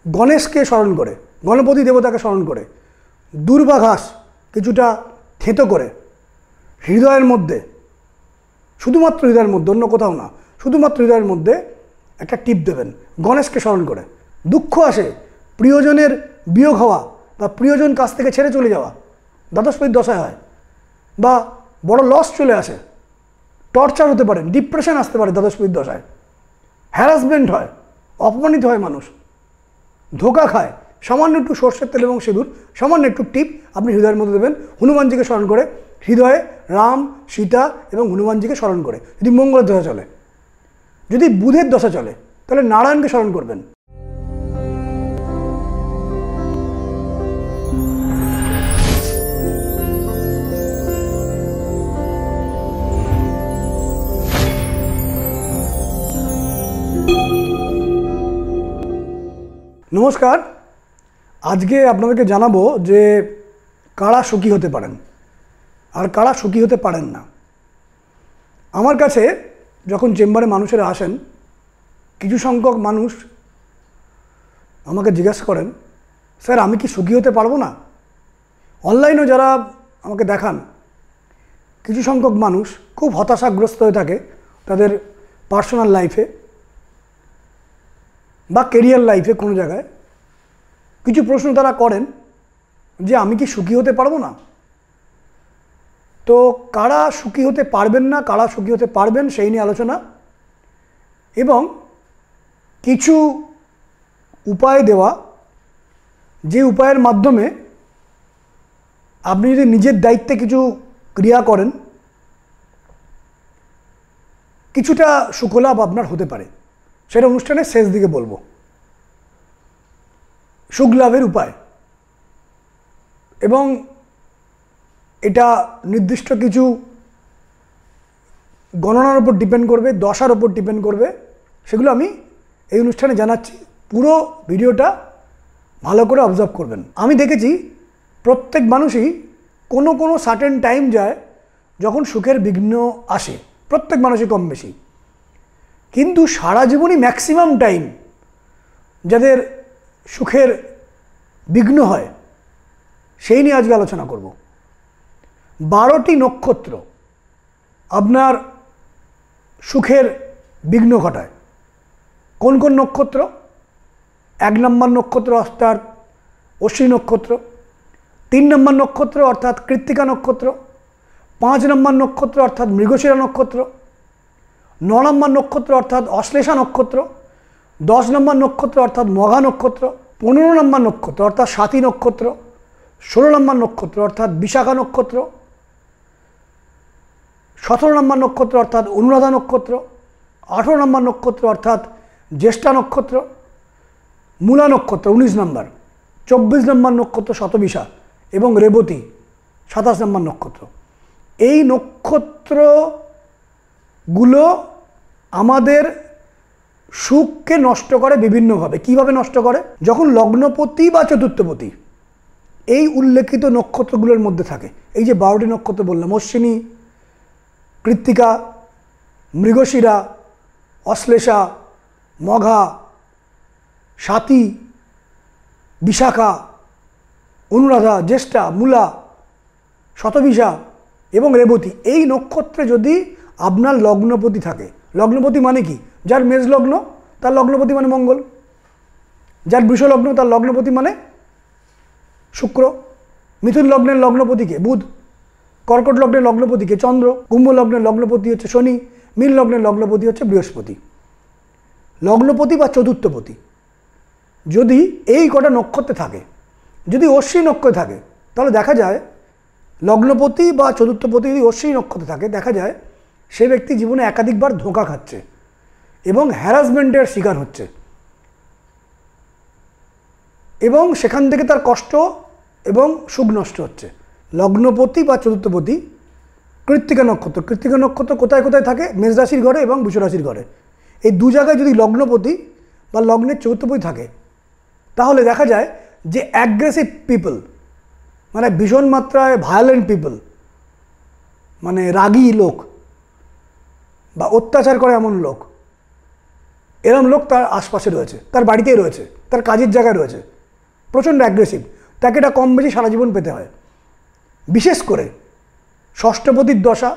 গণেশকে স্মরণ করে, গণপতি দেবতাকে স্মরণ করে, দুর্বাঘাস কিছুটা থেঁতো করে হৃদয়ের মধ্যে, শুধুমাত্র হৃদয়ের মধ্যে, অন্য কোথাও না, শুধুমাত্র হৃদয়ের মধ্যে একটা টিপ দেবেন গণেশকে স্মরণ করে। দুঃখ আসে, প্রিয়জনের বিয়োগ হওয়া বা প্রিয়জন কাছ থেকে ছেড়ে চলে যাওয়া দ্বাদশপতির দশায় হয়, বা বড় লস চলে আসে, টর্চার হতে পারে, ডিপ্রেশন আসতে পারে দ্বাদশপতির দশায়, হ্যারাসমেন্ট হয়, অপমানিত হয় মানুষ, ধোকা খায়। সামান্য একটু সর্ষের তেল এবং সিঁদুর, সামান্য একটু টিপ আপনি হৃদয়ের মধ্যে দেবেন, হনুমানজিকে স্মরণ করে, হৃদয়ে রাম, সীতা এবং হনুমানজিকে স্মরণ করে। যদি মঙ্গলের দশা চলে, যদি বুধের দশা চলে, তাহলে নারায়ণকে স্মরণ করবেন। নমস্কার, আজকে আপনাদেরকে জানাবো যে কারা সুখী হতে পারেন আর কারা সুখী হতে পারেন না। আমার কাছে যখন চেম্বারে মানুষেরা আসেন, কিছু সংখ্যক মানুষ আমাকে জিজ্ঞাসা করেন, স্যার আমি কি সুখী হতে পারবো না? অনলাইনেও যারা আমাকে দেখান, কিছু সংখ্যক মানুষ খুব হতাশাগ্রস্ত হয়ে থাকে তাদের পার্সোনাল লাইফে বা কেরিয়ার লাইফে। কোনো জায়গায় কিছু প্রশ্ন তারা করেন যে আমি কি সুখী হতে পারবো না। তো কারা সুখী হতে পারবেন না, কারা সুখী হতে পারবেন, সেই নিয়ে আলোচনা, এবং কিছু উপায় দেওয়া, যে উপায়ের মাধ্যমে আপনি যদি নিজের দায়িত্বে কিছু ক্রিয়া করেন, কিছুটা সুখলাভ আপনার হতে পারে। সেটা অনুষ্ঠানের শেষ দিকে বলবো। সুখ লাভের উপায়, এবং এটা নির্দিষ্ট কিছু গণনার উপর ডিপেন্ড করবে, দশার উপর ডিপেন্ড করবে, সেগুলো আমি এই অনুষ্ঠানে জানাচ্ছি। পুরো ভিডিওটা ভালো করে অবজার্ভ করবেন। আমি দেখেছি প্রত্যেক মানুষই কোনো কোনো সার্টেন টাইম যায় যখন সুখের বিঘ্ন আসে, প্রত্যেক মানুষই কম বেশি। কিন্তু সারা জীবনই ম্যাক্সিমাম টাইম যাদের সুখের বিঘ্ন হয়, সেই নিয়ে আজকে আলোচনা করব। 12টি নক্ষত্র আপনার সুখের বিঘ্ন ঘটায়। কোন কোন নক্ষত্র? 1 নম্বর নক্ষত্র অর্থাৎ অশ্বিনী নক্ষত্র, 3 নম্বর নক্ষত্র অর্থাৎ কৃত্তিকা নক্ষত্র, 5 নম্বর নক্ষত্র অর্থাৎ মৃগশিরা নক্ষত্র, 9 নম্বর নক্ষত্র অর্থাৎ অশ্লেষা নক্ষত্র, 10 নম্বর নক্ষত্র অর্থাৎ মঘা নক্ষত্র, 15 নম্বর নক্ষত্র অর্থাৎ স্বাতী নক্ষত্র, 16 নম্বর নক্ষত্র অর্থাৎ বিশাখা নক্ষত্র, 17 নম্বর নক্ষত্র অর্থাৎ অনুরাধা নক্ষত্র, 18 নম্বর নক্ষত্র অর্থাৎ জ্যেষ্ঠা নক্ষত্র, মূলা নক্ষত্র 19 নম্বর, 24 নম্বর নক্ষত্র শতবিশা এবং রেবতী 27 নম্বর নক্ষত্র। এই নক্ষত্রগুলো আমাদের সুখকে নষ্ট করে বিভিন্নভাবে। কিভাবে নষ্ট করে? যখন লগ্নপতি বা চতুর্থপতি এই উল্লেখিত নক্ষত্রগুলোর মধ্যে থাকে, এই যে 12টি নক্ষত্র বললাম, অশ্বিনী, কৃত্তিকা, মৃগশিরা, অশ্লেষা, মঘা, স্বাতী, বিশাখা, অনুরাধা, জ্যেষ্ঠা, মূলা, শতবিশা এবং রেবতী, এই নক্ষত্রে যদি আপনার লগ্নপতি থাকে, লগ্নপতি মানে কি? যার মেষ লগ্ন তার লগ্নপতি মানে মঙ্গল, যার বৃষ লগ্ন তার লগ্নপতি মানে শুক্র, মিথুন লগ্নের লগ্নপতিকে বুধ, কর্কট লগ্নের লগ্নপতিকে চন্দ্র, কুম্ভ লগ্নের লগ্নপতি হচ্ছে শনি, মীন লগ্নের লগ্নপতি হচ্ছে বৃহস্পতি। লগ্নপতি বা চতুর্থপতি যদি এই কটা নক্ষত্রে থাকে, যদি অশ্বিনী নক্ষত্রে থাকে, তাহলে দেখা যায় লগ্নপতি বা চতুর্থপতি যদি অশ্বিনী নক্ষত্রে থাকে, দেখা যায় সে ব্যক্তি জীবনে একাধিকবার ধোঁকা খাচ্ছে এবং হ্যারাসমেন্টের শিকার হচ্ছে, এবং সেখান থেকে তার কষ্ট এবং সুখ নষ্ট হচ্ছে। লগ্নপতি বা চতুর্থপতি কৃত্তিকা নক্ষত্র, কৃত্তিকা নক্ষত্র কোথায় কোথায় থাকে? মেষ রাশির ঘরে এবং বৃষ রাশির ঘরে। এই দু জায়গায় যদি লগ্নপতি বা লগ্নের চতুর্থপতি থাকে, তাহলে দেখা যায় যে অ্যাগ্রেসিভ পিপল, মানে ভীষণ মাত্রায় ভায়োলেন্ট পিপল, মানে রাগী লোক বা অত্যাচার করে এমন লোক, এরম লোক তার আশপাশে রয়েছে, তার বাড়িতেই রয়েছে, তার কাজের জায়গায় রয়েছে, প্রচণ্ড অ্যাগ্রেসিভ, তাকে এটা কম বেশি সারা জীবন পেতে হয়। বিশেষ করে ষষ্ঠপতির দশা,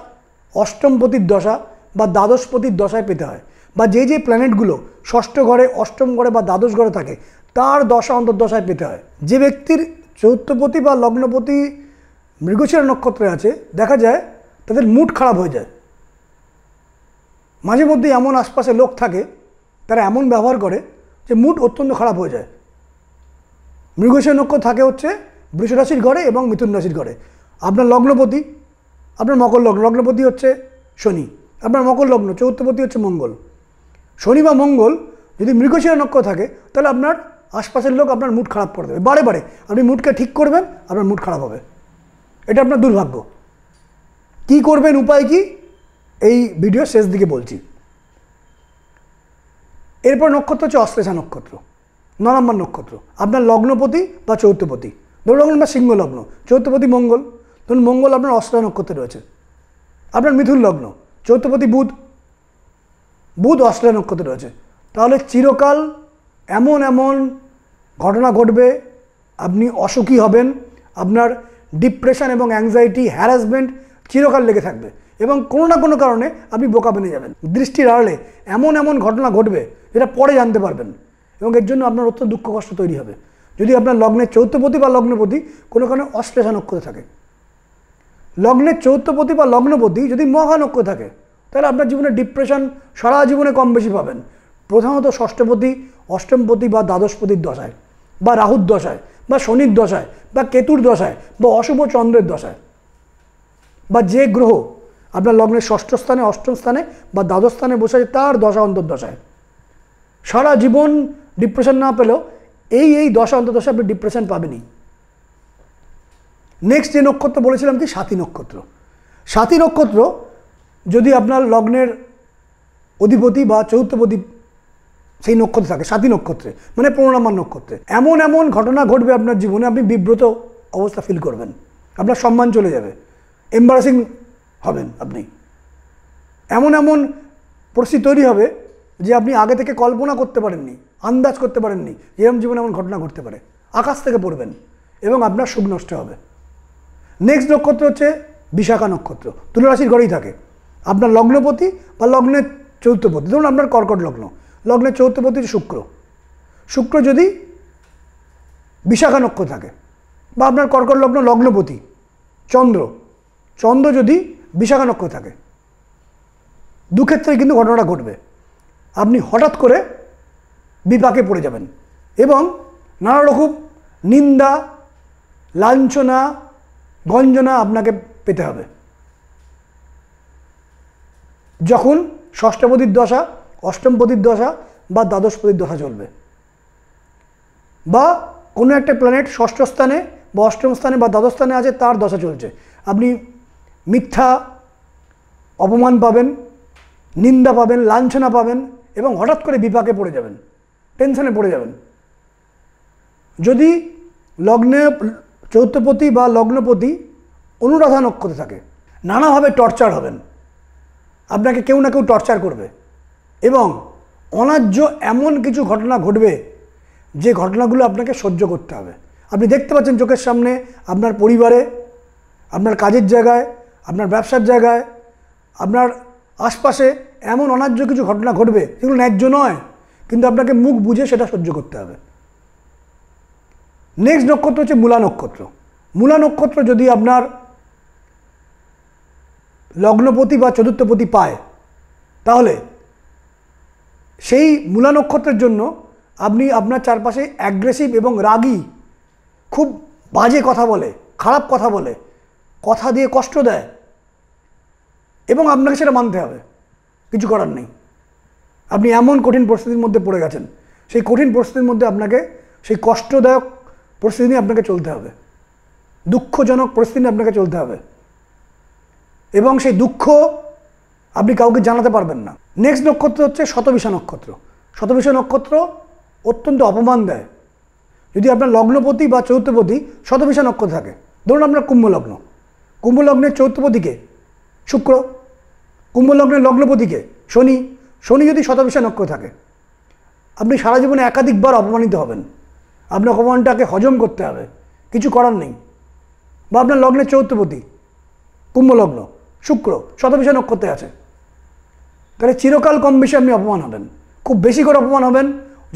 অষ্টমপতির দশা বা দ্বাদশপতির দশায় পেতে হয়, বা যে যে প্ল্যানেটগুলো ষষ্ঠ ঘরে, অষ্টম ঘরে বা দ্বাদশ ঘরে থাকে তার দশা অন্তর্দশায় পেতে হয়। যে ব্যক্তির চতুর্থপতি বা লগ্নপতি মৃগশিরা নক্ষত্রে আছে, দেখা যায় তাদের মুড খারাপ হয়ে যায়। মাঝে মধ্যে এমন আশপাশে লোক থাকে, তারা এমন ব্যবহার করে যে মুড অত্যন্ত খারাপ হয়ে যায়। মৃগশিরা নক্ষত্র থাকে হচ্ছে বৃষ রাশির ঘরে এবং মিথুন রাশির ঘরে। আপনার লগ্নপতি, আপনার মকর লগ্ন, লগ্নপতি হচ্ছে শনি, আপনার মকর লগ্ন, চতুর্থপতি হচ্ছে মঙ্গল। শনি বা মঙ্গল যদি মৃগশিরা নক্ষত্র থাকে তাহলে আপনার আশপাশের লোক আপনার মুড খারাপ করে দেবে। বারে বারে আপনি মুডকে ঠিক করবেন, আপনার মুড খারাপ হবে, এটা আপনার দুর্ভাগ্য। কি করবেন, উপায় কি, এই ভিডিও শেষ দিকে বলছি। এরপর নক্ষত্র হচ্ছে অশ্লেষা নক্ষত্র, 9 নম্বর নক্ষত্র। আপনার লগ্নপতি বা চৌথপতি, ধরুন আপনার সিংহ লগ্ন, চৌথপতি মঙ্গল, ধরুন মঙ্গল আপনার অশ্লেষা নক্ষত্রে রয়েছে। আপনার মিথুন লগ্ন, চৌথপতি বুধ, বুধ অশ্লেষা নক্ষত্রে রয়েছে। তাহলে চিরকাল এমন এমন ঘটনা ঘটবে, আপনি অসুখী হবেন, আপনার ডিপ্রেশন এবং অ্যাংজাইটি, হ্যারাসমেন্ট চিরকাল লেগে থাকবে এবং কোনো না কোনো কারণে আপনি বোকা বেনে যাবেন। দৃষ্টির আড়ালে এমন এমন ঘটনা ঘটবে যেটা পরে জানতে পারবেন এবং এর জন্য আপনার অত্যন্ত দুঃখ কষ্ট তৈরি হবে। যদি আপনার লগ্নের চৌথপতি বা লগ্নপতি কোনো কারণে অশ্লেষা নক্ষত্রে থাকে, লগ্নের চৌথপতি বা লগ্নপতি যদি মহা নক্ষত্রে থাকে, তাহলে আপনার জীবনে ডিপ্রেশন সারা জীবনে কম বেশি পাবেন। প্রধানত ষষ্ঠপতি, অষ্টমপতি বা দ্বাদশপতির দশায়, বা রাহুর দশায়, বা শনির দশায়, বা কেতুর দশায়, বা অশুভ চন্দ্রের দশায়, বা যে গ্রহ আপনার লগ্নের ষষ্ঠ স্থানে, অষ্টম স্থানে বা দ্বাদশ স্থানে বসে আছে তার দশা অন্তর্দশায়। সারা জীবন ডিপ্রেশন না পেলেও এই দশা অন্তর্দশায় আপনি ডিপ্রেশন পাবেনই। নেক্সট যে নক্ষত্র বলেছিলাম কি, স্বাতী নক্ষত্র। স্বাতী নক্ষত্র যদি আপনার লগ্নের অধিপতি বা চতুর্থপতি সেই নক্ষত্রে থাকে, স্বাতী নক্ষত্রে মানে 15 নম্বর নক্ষত্রে, এমন এমন ঘটনা ঘটবে আপনার জীবনে, আপনি বিব্রত অবস্থা ফিল করবেন, আপনার সম্মান চলে যাবে, এম্বারাসিং হবেন আপনি। এমন এমন পরিস্থিতি তৈরি হবে যে আপনি আগে থেকে কল্পনা করতে পারেননি, আন্দাজ করতে পারেননি যে এরকম জীবনে এমন ঘটনা ঘটতে পারে। আকাশ থেকে পড়বেন এবং আপনার সুখ নষ্ট হবে। নেক্সট নক্ষত্র হচ্ছে বিশাখা নক্ষত্র, তুলা রাশির ঘরেই থাকে। আপনার লগ্নপতি বা লগ্নের চৌথপতি, ধরুন আপনার কর্কট লগ্ন, লগ্নের চৌথপতি শুক্র, শুক্র যদি বিশাখা নক্ষত্র থাকে, বা আপনার কর্কট লগ্ন লগ্নপতি চন্দ্র, চন্দ্র যদি বিশাখা নক্ষত্র থাকে, দুক্ষেত্রেই কিন্তু ঘটনাটা ঘটবে। আপনি হঠাৎ করে বিপাকে পড়ে যাবেন এবং নানা রকম নিন্দা, লাঞ্ছনা, গঞ্জনা আপনাকে পেতে হবে। যখন ষষ্ঠপতির দশা, অষ্টমপতির দশা বা দ্বাদশপতির দশা চলবে, বা কোনো একটা প্ল্যানেট ষষ্ঠ স্থানে বা অষ্টম স্থানে বা দ্বাদশ স্থানে আছে তার দশা চলছে, আপনি মিথ্যা অপমান পাবেন, নিন্দা পাবেন, লাঞ্ছনা পাবেন এবং হঠাৎ করে বিপাকে পড়ে যাবেন, টেনশনে পড়ে যাবেন। যদি লগ্নে চৌথপতি বা লগ্নপতি অনুরাধা নক্ষত্রে থাকে, নানাভাবে টর্চার হবেন, আপনাকে কেউ না কেউ টর্চার করবে এবং অন্যায্য এমন কিছু ঘটনা ঘটবে যে ঘটনাগুলো আপনাকে সহ্য করতে হবে। আপনি দেখতে পাচ্ছেন চোখের সামনে, আপনার পরিবারে, আপনার কাজের জায়গায়, আপনার ব্যবসার জায়গায়, আপনার আশপাশে এমন অন্যায্য কিছু ঘটনা ঘটবে যেগুলো ন্যায্য নয়, কিন্তু আপনাকে মুখ বুঝে সেটা সহ্য করতে হবে। নেক্সট নক্ষত্র হচ্ছে মূলা নক্ষত্র। মূলা নক্ষত্র যদি আপনার লগ্নপতি বা চতুর্থপতি পায়, তাহলে সেই মূলা নক্ষত্রের জন্য আপনি আপনার চারপাশে অ্যাগ্রেসিভ এবং রাগী, খুব বাজে কথা বলে, খারাপ কথা বলে, কথা দিয়ে কষ্ট দেয় এবং আপনাকে সেটা মানতে হবে, কিছু করার নেই। আপনি এমন কঠিন পরিস্থিতির মধ্যে পড়ে গেছেন, সেই কঠিন পরিস্থিতির মধ্যে আপনাকে সেই কষ্টদায়ক পরিস্থিতি নিয়ে আপনাকে চলতে হবে, দুঃখজনক পরিস্থিতি নিয়ে আপনাকে চলতে হবে এবং সেই দুঃখ আপনি কাউকে জানাতে পারবেন না। নেক্সট নক্ষত্র হচ্ছে শতবিষা নক্ষত্র। শতবিষা নক্ষত্র অত্যন্ত অপমান দেয়। যদি আপনার লগ্নপতি বা চৌথপতি শতবিষা নক্ষত্র থাকে, ধরুন আপনার কুম্ভ লগ্ন, কুম্ভ লগ্নের চৌথপতিকে শুক্র, কুম্ভ লগ্নের লগ্নপতিকে শনি, শনি যদি শতবিষা নক্ষত্র থাকে, আপনি সারা জীবনে একাধিকবার অপমানিত হবেন, আপনার অপমানটাকে হজম করতে হবে, কিছু করার নেই। বা আপনার লগ্নের চৌথপতি কুম্ভ লগ্ন, শুক্র শতবিশা নক্ষত্রে আছে, তাহলে চিরকাল কম বেশি আপনি অপমান হবেন। খুব বেশি করে অপমান হবেন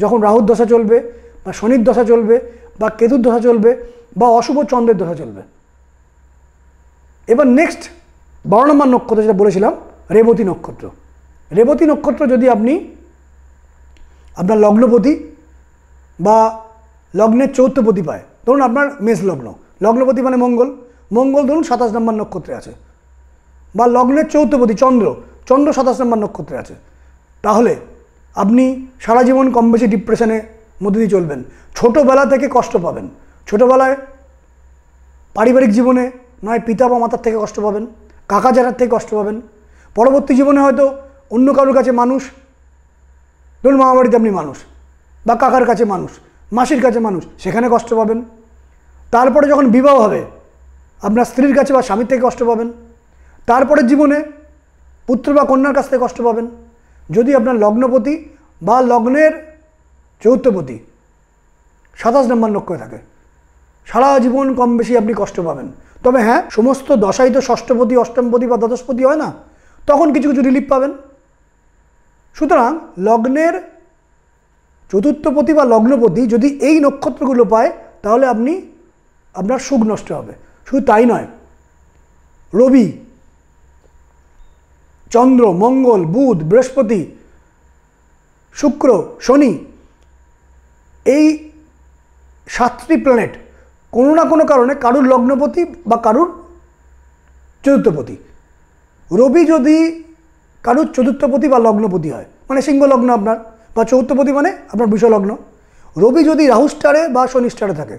যখন রাহুর দশা চলবে, বা শনির দশা চলবে, বা কেতুর দশা চলবে, বা অশুভ চন্দ্রের দশা চলবে। এবার নেক্সট 12 নম্বর নক্ষত্র যেটা বলেছিলাম, রেবতী নক্ষত্র। রেবতী নক্ষত্র যদি আপনি আপনার লগ্নপতি বা লগ্নের চৌথপতি পায়, ধরুন আপনার মেষ লগ্ন, লগ্নপতি মানে মঙ্গল, মঙ্গল ধরুন 27 নম্বর নক্ষত্রে আছে, বা লগ্নের চৌথপতি চন্দ্র, চন্দ্র 27 নম্বর নক্ষত্রে আছে, তাহলে আপনি সারা জীবন কম বেশি ডিপ্রেশনের মধ্যে দিয়ে চলবেন। ছোটোবেলা থেকে কষ্ট পাবেন। ছোটোবেলায় পারিবারিক জীবনে নয় পিতা বা মাতার থেকে কষ্ট পাবেন, কাকা জ্যাঠার থেকে কষ্ট পাবেন। পরবর্তী জীবনে হয়তো অন্য কারোর কাছে মানুষ, ধরুন মামা বাড়িতে আপনি মানুষ, বা কাকার কাছে মানুষ, মাসির কাছে মানুষ, সেখানে কষ্ট পাবেন। তারপরে যখন বিবাহ হবে আপনার স্ত্রীর কাছে বা স্বামীর থেকে কষ্ট পাবেন। তারপরে জীবনে পুত্র বা কন্যার কাছ থেকে কষ্ট পাবেন। যদি আপনার লগ্নপতি বা লগ্নের চৌথপতি 27 নম্বর নক্ষত্রে থাকে, সারা জীবন কম বেশি আপনি কষ্ট পাবেন। তবে হ্যাঁ, সমস্ত দশাই তো ষষ্ঠপতি, অষ্টমপতি বা দ্বাদশপতি হয় না, তখন কিছু কিছু রিলিফ পাবেন। সুতরাং লগ্নের চতুর্থপতি বা লগ্নপতি যদি এই নক্ষত্রগুলো পায়, তাহলে আপনার সুখ নষ্ট হবে। শুধু তাই নয়, রবি, চন্দ্র, মঙ্গল, বুধ, বৃহস্পতি, শুক্র, শনি, এই 7টি প্ল্যানেট কোনো না কোনো কারণে কারুর লগ্নপতি বা কারুর চতুর্থপতি। রবি যদি কারুর চতুর্থপতি বা লগ্নপতি হয়, মানে সিংহ লগ্ন আপনার, বা চৌথপতি মানে আপনার বৃষ লগ্ন, রবি যদি রাহু স্টারে বা শনি স্টারে থাকে,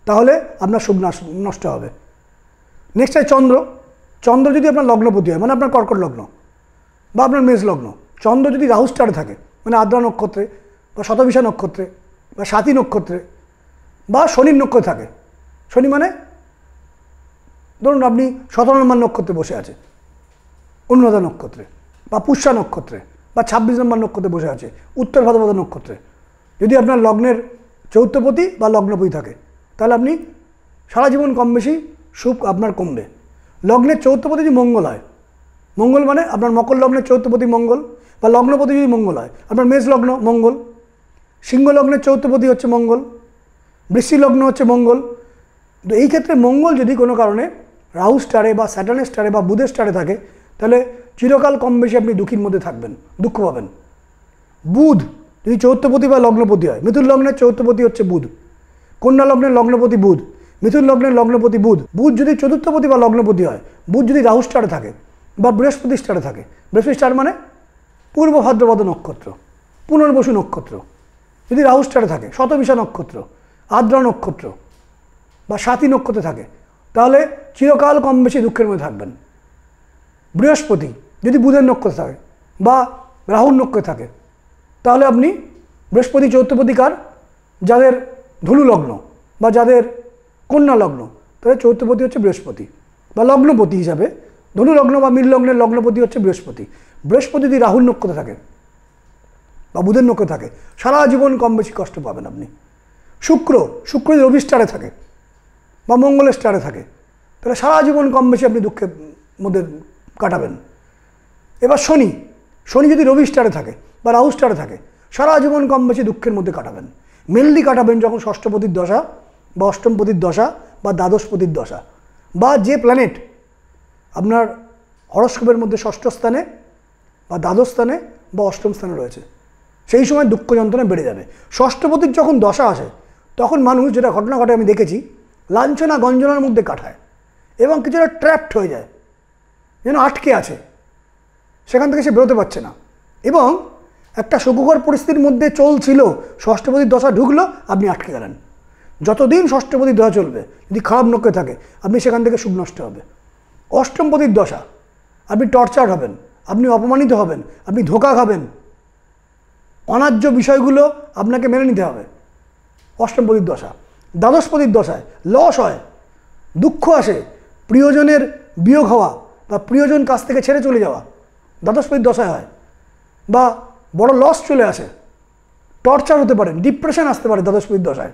তাহলে আপনার সুখ নষ্ট হবে। নেক্সট হয় চন্দ্র। চন্দ্র যদি আপনার লগ্নপতি হয়, মানে আপনার কর্কট লগ্ন বা আপনার মেষ লগ্ন, চন্দ্র যদি রাহু স্টারে থাকে, মানে আদ্রা নক্ষত্রে বা শতবিশা নক্ষত্রে বা স্বাতী নক্ষত্রে বা শনির নক্ষত্রে থাকে, শনি মানে ধরুন আপনি 17 নম্বর নক্ষত্রে বসে আছে, অনুরাধা নক্ষত্রে বা পুষ্যা নক্ষত্রে, বা 26 নম্বর নক্ষত্রে বসে আছে উত্তর ভাদ্রপদ নক্ষত্রে, যদি আপনার লগ্নের চৌথপতি বা লগ্নপতি থাকে, তাহলে আপনি সারা জীবন কম বেশি সুখ আপনার কমবে। লগ্নের চৌথপতি যদি মঙ্গল হয়, মঙ্গল মানে আপনার মকর লগ্নের চৌথপতি মঙ্গল, বা লগ্নপতি যদি মঙ্গল হয়, আপনার মেষ লগ্ন মঙ্গল, সিংহ লগ্নের চৌথপতি হচ্ছে মঙ্গল, বৃশ্চিক লগ্ন হচ্ছে মঙ্গল। তো এই ক্ষেত্রে মঙ্গল যদি কোনো কারণে রাহু স্টারে বা স্যাটার্নের স্টারে বা বুধের স্টারে থাকে, তাহলে চিরকাল কম বেশি আপনি দুঃখীর মধ্যে থাকবেন, দুঃখ পাবেন। বুধ যদি চৌথপতি বা লগ্নপতি হয়, মিথুন লগ্নের চৌথপতি হচ্ছে বুধ, কন্যা লগ্নের লগ্নপতি বুধ, মিথুন লগ্নের লগ্নপতি বুধ। বুধ যদি চতুর্থপতি বা লগ্নপতি হয়, বুধ যদি রাহু স্টারে থাকে বা বৃহস্পতি স্টারে থাকে, বৃহস্পতি স্টার মানে পূর্ব ভাদ্রপদ নক্ষত্র, পুনর্বসু নক্ষত্র, যদি রাহু স্টারে থাকে, শতবিশা নক্ষত্র, আদ্রা নক্ষত্র বা স্বাতী নক্ষত্রে থাকে, তাহলে চিরকাল কম বেশি দুঃখের মধ্যে থাকবেন। বৃহস্পতি যদি বুধের নক্ষত্রে থাকে বা রাহুর নক্ষত্রে থাকে, তাহলে আপনি বৃহস্পতি চৌথপতিকার, যাদের ধনু লগ্ন বা যাদের কন্যা লগ্ন, তাদের চৌথপতি হচ্ছে বৃহস্পতি, বা লগ্নপতি হিসাবে ধনু লগ্ন বা মীন লগ্নের লগ্নপতি হচ্ছে বৃহস্পতি। বৃহস্পতি যদি রাহুর নক্ষত্রে থাকে বা বুধের নক্ষত্রে থাকে, সারা জীবন কম বেশি কষ্ট পাবেন আপনি। শুক্র যদি রবি স্টারে থাকে বা মঙ্গলের স্টারে থাকে, তাহলে সারা জীবন কম বেশি আপনি দুঃখের মধ্যে কাটাবেন। এবার শনি যদি রবি স্টারে থাকে বা রাহু স্টারে থাকে, সারা জীবন কম বেশি দুঃখের মধ্যে কাটাবেন। মেনলি কাটাবেন যখন ষষ্ঠপতির দশা বা অষ্টমপতির দশা বা দ্বাদশপতির দশা, বা যে প্ল্যানেট আপনার হরস্কোপের মধ্যে ষষ্ঠ স্থানে বা দ্বাদশ স্থানে বা অষ্টম স্থানে রয়েছে, সেই সময় দুঃখ যন্ত্রণা বেড়ে যাবে। ষষ্ঠপতির যখন দশা আসে, তখন মানুষ, যেটা ঘটনা ঘটে আমি দেখেছি, লাঞ্ছনা গঞ্জনার মধ্যে কাটায় এবং কিছুটা ট্র্যাপড হয়ে যায়, যেন আটকে আছে, সেখান থেকে সে বেরোতে পারছে না, এবং একটা সুখকর পরিস্থিতির মধ্যে চলছিল, ষষ্ঠপতির দশা ঢুকলো, আপনি আটকে গেলেন। যতদিন ষষ্ঠপতির দশা চলবে, যদি খারাপ নক্ষত্রে থাকে, আপনি সেখান থেকে সুখ নষ্ট হবে। অষ্টমপতির দশা, আপনি টর্চার হবেন, আপনি অপমানিত হবেন, আপনি ধোঁকা খাবেন, অন্যায্য বিষয়গুলো আপনাকে মেনে নিতে হবে। অষ্টমপতির দশা। দ্বাদশপতির দশায় লস হয়, দুঃখ আসে, প্রিয়জনের বিয়োগ হওয়া বা প্রিয়জন কাছ থেকে ছেড়ে চলে যাওয়া দ্বাদশপতির দশায় হয়, বা বড় লস চলে আসে। টর্চার হতে পারেন, ডিপ্রেশন আসতে পারে দ্বাদশপতির দশায়,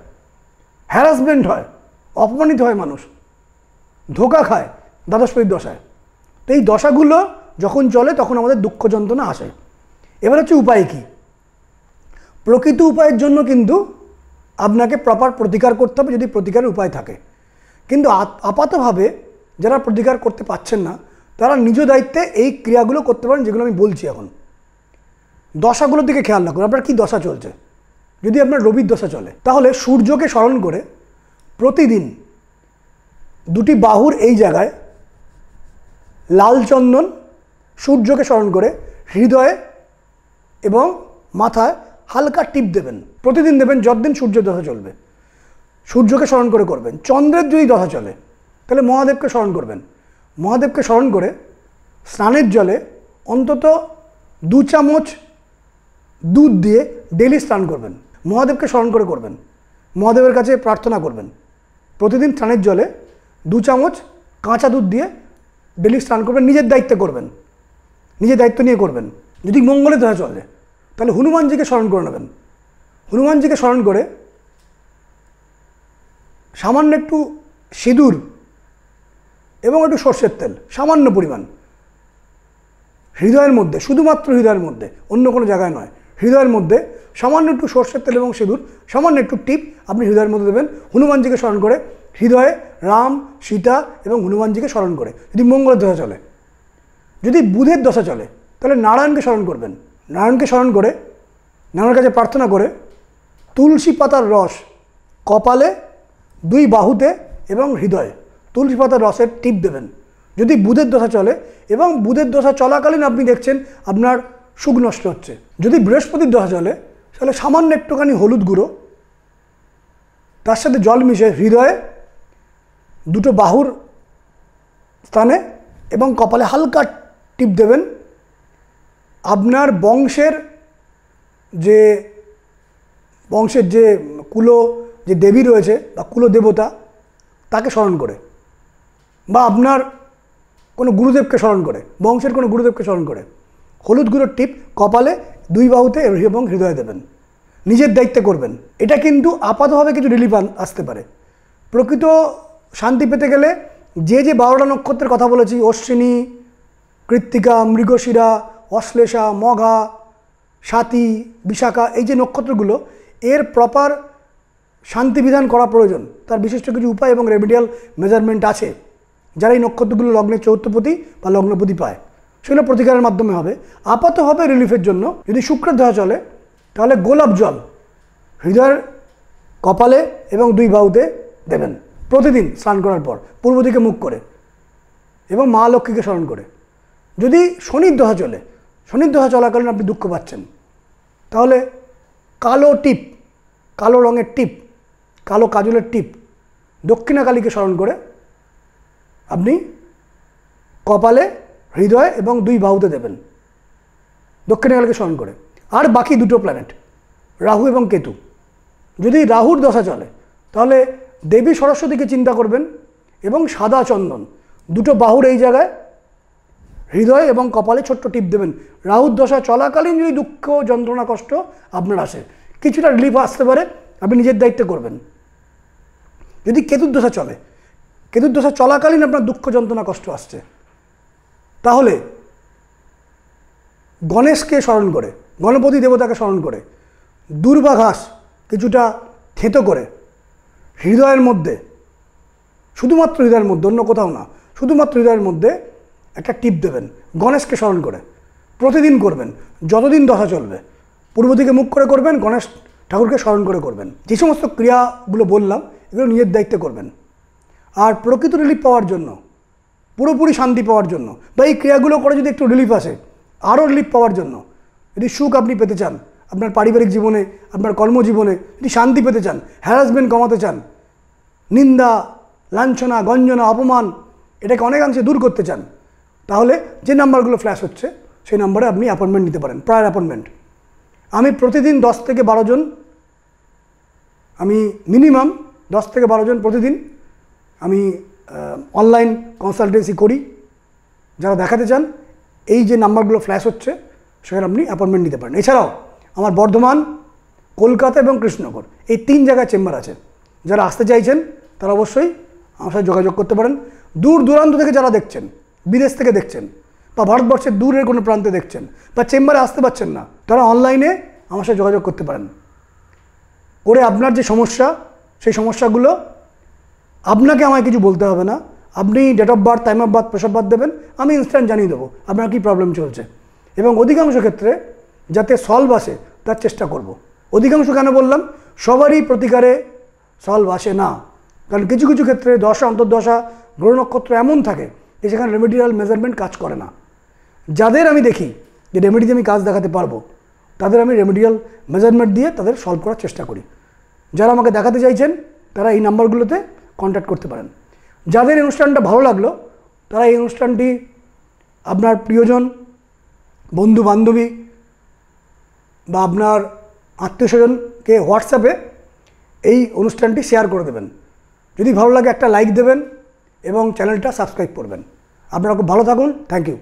হ্যারাসমেন্ট হয়, অপমানিত হয় মানুষ, ধোঁকা খায় দ্বাদশপতির দশায়। তো এই দশাগুলো যখন চলে তখন আমাদের দুঃখ যন্ত্রণা আসে। এবার হচ্ছে উপায় কী? প্রকৃত উপায়ের জন্য কিন্তু আপনাকে প্রপার প্রতিকার করতে হবে যদি প্রতিকারের উপায় থাকে। কিন্তু আপাতভাবে যারা প্রতিকার করতে পারছেন না তারা নিজ দায়িত্বে এই ক্রিয়াগুলো করতে পারেন যেগুলো আমি বলছি এখন। দশাগুলোর দিকে খেয়াল রাখুন, আপনার কী দশা চলছে। যদি আপনার রবির দশা চলে তাহলে সূর্যকে স্মরণ করে প্রতিদিন দুটি বাহুর এই জায়গায় লাল চন্দন, সূর্যকে স্মরণ করে হৃদয়ে এবং মাথায় হালকা টিপ দেবেন, প্রতিদিন দেবেন যতদিন সূর্যের দশা চলবে। সূর্যকে স্মরণ করে করবেন। চন্দ্রের যদি দশা চলে তাহলে মহাদেবকে স্মরণ করবেন। মহাদেবকে স্মরণ করে স্নানের জলে অন্তত 2 চামচ দুধ দিয়ে ডেলি স্নান করবেন। মহাদেবকে স্মরণ করে করবেন, মহাদেবের কাছে প্রার্থনা করবেন। প্রতিদিন স্নানের জলে 2 চামচ কাঁচা দুধ দিয়ে ডেলি স্নান করবেন, নিজের দায়িত্বে করবেন, নিজের দায়িত্ব নিয়ে করবেন। যদি মঙ্গলের দশা চলে তাহলে হনুমানজিকে স্মরণ করে নেবেন। হনুমানজিকে স্মরণ করে সামান্য একটু সিঁদুর এবং একটু সর্ষের তেল সামান্য পরিমাণ হৃদয়ের মধ্যে, শুধুমাত্র হৃদয়ের মধ্যে, অন্য কোনো জায়গায় নয়, হৃদয়ের মধ্যে সামান্য একটু সর্ষের তেল এবং সিঁদুর সামান্য একটু টিপ আপনি হৃদয়ের মধ্যে দেবেন। হনুমানজিকে স্মরণ করে হৃদয়ে রাম, সীতা এবং হনুমানজিকে স্মরণ করে যদি মঙ্গলের দশা চলে। যদি বুধের দশা চলে তাহলে নারায়ণকে স্মরণ করবেন। নারায়ণকে স্মরণ করে নারায়ণের কাছে প্রার্থনা করে তুলসী পাতার রস কপালে, 2 বাহুতে এবং হৃদয়ে তুলসী পাতার রসের টিপ দেবেন যদি বুধের দশা চলে এবং বুধের দশা চলাকালীন আপনি দেখছেন আপনার সুখ নষ্ট হচ্ছে। যদি বৃহস্পতির দশা চলে তাহলে সামান্য একটুখানি হলুদ গুঁড়ো তার সাথে জল মিশিয়ে হৃদয়ে, 2 বাহুর স্থানে এবং কপালে হালকা টিপ দেবেন। আপনার বংশের যে কুলো যে দেবী রয়েছে বা কুলো দেবতা তাকে স্মরণ করে, বা আপনার কোনো গুরুদেবকে স্মরণ করে, বংশের কোনো গুরুদেবকে স্মরণ করে হলুদ গুঁড়োর টিপ কপালে, 2 বাহুতে এবং হৃদয়ে দেবেন, নিজের দায়িত্বে করবেন। এটা কিন্তু আপাতভাবে কিছু রিলিফ আসতে পারে। প্রকৃত শান্তি পেতে গেলে যে 12টা নক্ষত্রের কথা বলেছি, অশ্বিনী, কৃত্তিকা, মৃগশিরা, অশ্লেষা, মঘা, স্বাতী, বিশাখা, এই যে নক্ষত্রগুলো এর প্রপার শান্তি বিধান করা প্রয়োজন। তার বিশিষ্ট কিছু উপায় এবং রেমিডিয়াল মেজারমেন্ট আছে। যারা এই নক্ষত্রগুলো লগ্নে চৌথপতি বা লগ্নপতি পায় সেগুলো প্রতিকারের মাধ্যমে হবে। আপাতভাবে রিলিফের জন্য যদি শুক্রের দশা চলে তাহলে গোলাপ জল হৃদয়ের কপালে এবং 2 বাহুতে দেবেন প্রতিদিন স্নান করার পর, পূর্ব দিকে মুখ করে এবং মা লক্ষ্মীকে স্মরণ করে। যদি শনির দশা চলে, শনির দশা চলাকালীন আপনি দুঃখ পাচ্ছেন তাহলে কালো টিপ, কালো রঙের টিপ, কালো কাজলের টিপ দক্ষিণাকালীকে স্মরণ করে আপনি কপালে, হৃদয়ে এবং 2 বাহুতে দেবেন দক্ষিণাকালীকে স্মরণ করে। আর বাকি 2 প্ল্যানেট রাহু এবং কেতু, যদি রাহুর দশা চলে তাহলে দেবী সরস্বতীকে চিন্তা করবেন এবং সাদা চন্দন 2 বাহুর এই জায়গায় হৃদয় এবং কপালে ছোট্ট টিপ দেবেন। রাহুর দশা চলাকালীন যদি দুঃখ, যন্ত্রণা, কষ্ট আপনার আসে, কিছুটা রিলিফ আসতে পারে, আপনি নিজের দায়িত্বে করবেন। যদি কেতুর দশা চলে, কেতুর দশা চলাকালীন আপনার দুঃখ, যন্ত্রণা, কষ্ট আসছে তাহলে গণেশকে স্মরণ করে, গণপতি দেবতাকে স্মরণ করে দুর্বা ঘাস কিছুটা থেঁতো করে হৃদয়ের মধ্যে, শুধুমাত্র হৃদয়ের মধ্যে, অন্য কোথাও না, শুধুমাত্র হৃদয়ের মধ্যে একটা টিপ দেবেন। গণেশকে স্মরণ করে প্রতিদিন করবেন যতদিন দশা চলবে। পূর্ব দিকে মুখ করে করবেন, গণেশ ঠাকুরকে স্মরণ করে করবেন। যে সমস্ত ক্রিয়াগুলো বললাম এগুলো নিজের দায়িত্বে করবেন। আর প্রকৃত রিলিফ পাওয়ার জন্য, পুরোপুরি শান্তি পাওয়ার জন্য, বা এই ক্রিয়াগুলো করে যদি একটু রিলিফ আসে, আরও রিলিফ পাওয়ার জন্য, যদি সুখ আপনি পেতে চান আপনার পারিবারিক জীবনে, আপনার কর্মজীবনে, যদি শান্তি পেতে চান, হ্যারাসমেন্ট কমাতে চান, নিন্দা, লাঞ্ছনা, গঞ্জনা, অপমান এটাকে অনেকাংশে দূর করতে চান, তাহলে যে নাম্বারগুলো ফ্ল্যাশ হচ্ছে সেই নাম্বারে আপনি অ্যাপয়েন্টমেন্ট নিতে পারেন, প্রায়ার অ্যাপয়েন্টমেন্ট। আমি প্রতিদিন 10 থেকে 12 জন, আমি মিনিমাম 10 থেকে 12 জন প্রতিদিন আমি অনলাইন কনসালটেন্সি করি। যারা দেখাতে চান এই যে নাম্বারগুলো ফ্ল্যাশ হচ্ছে সেখানে আপনি অ্যাপয়েন্টমেন্ট নিতে পারেন। এছাড়াও আমার বর্ধমান, কলকাতা এবং কৃষ্ণনগর, এই 3 জায়গায় চেম্বার আছে। যারা আসতে চাইছেন তারা অবশ্যই আমার সাথে যোগাযোগ করতে পারেন। দূর দূরান্ত থেকে যারা দেখছেন, বিদেশ থেকে দেখছেন বা ভারতবর্ষের দূরের কোনো প্রান্তে দেখছেন বা চেম্বারে আসতে পারছেন না, তারা অনলাইনে আমার সাথে যোগাযোগ করতে পারেন। করে আপনার যে সমস্যা, সেই সমস্যাগুলো আপনাকে আমায় কিছু বলতে হবে না। আপনি date of birth, time of birth, place of birth দেবেন, আমি ইনস্ট্যান্ট জানিয়ে দেবো আপনার কী প্রবলেম চলছে। এবং অধিকাংশ ক্ষেত্রে যাতে সলভ আসে তার চেষ্টা করব। অধিকাংশ কেন বললাম? সবারই প্রতিকারে সলভ আসে না, কারণ কিছু কিছু ক্ষেত্রে দশা অন্তর্দশা গ্রহ নক্ষত্র এমন থাকে যে সেখানে রেমেডিয়াল মেজারমেন্ট কাজ করে না। যাদের আমি দেখি যে রেমেডি দিয়ে আমি কাজ দেখাতে পারবো, তাদের আমি রেমেডিয়াল মেজারমেন্ট দিয়ে তাদের সলভ করার চেষ্টা করি। যারা আমাকে দেখাতে চাইছেন তারা এই নাম্বারগুলোতে কন্ট্যাক্ট করতে পারেন। যাদের এই অনুষ্ঠানটা ভালো লাগলো তারা এই অনুষ্ঠানটি আপনার প্রিয়জন, বন্ধু বান্ধবী বা আপনার আত্মীয় স্বজনকে হোয়াটসঅ্যাপে এই অনুষ্ঠানটি শেয়ার করে দেবেন। যদি ভালো লাগে একটা লাইক দেবেন এবং চ্যানেলটা সাবস্ক্রাইব করবেন। আপনারা খুব ভালো থাকুন। Thank you.